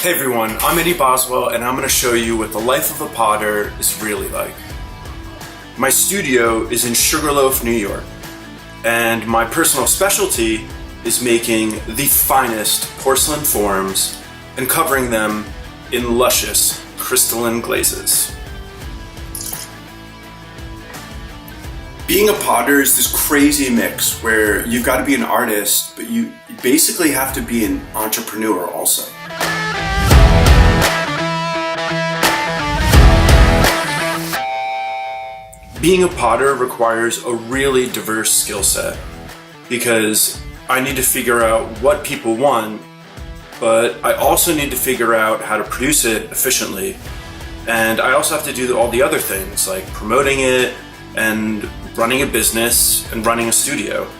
Hey everyone, I'm Eddie Boswell and I'm going to show you what the life of a potter is really like. My studio is in Sugarloaf, New York, and my personal specialty is making the finest porcelain forms and covering them in luscious crystalline glazes. Being a potter is this crazy mix where you've got to be an artist, but you basically have to be an entrepreneur also. Being a potter requires a really diverse skill set because I need to figure out what people want, but I also need to figure out how to produce it efficiently. And I also have to do all the other things like promoting it and running a business and running a studio.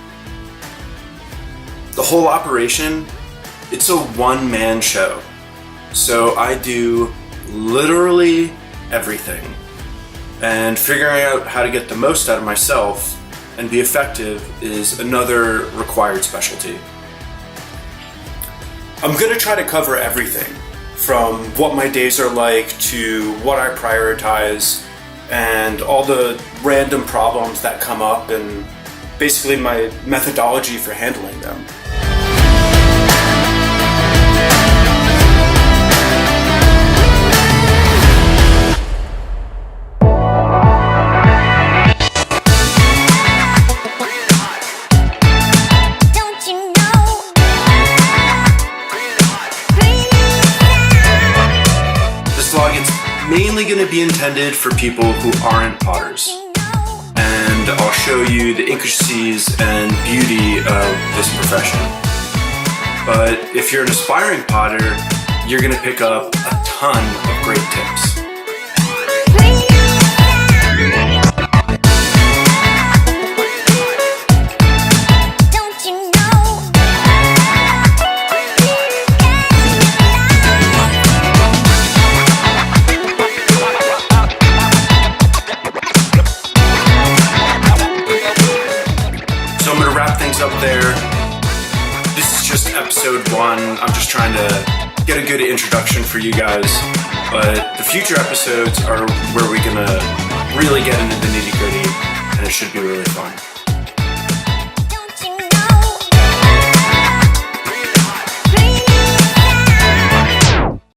The whole operation, it's a one-man show. So I do literally everything. And figuring out how to get the most out of myself and be effective is another required specialty. I'm going to try to cover everything, from what my days are like to what I prioritize and all the random problems that come up and basically my methodology for handling them. Mainly going to be intended for people who aren't potters, and I'll show you the intricacies and beauty of this profession. But if you're an aspiring potter, you're going to pick up a ton of great tips. So I'm going to wrap things up there. This is just episode 1. I'm just trying to get a good introduction for you guys. But the future episodes are where we're going to really get into the nitty-gritty, and it should be really fun.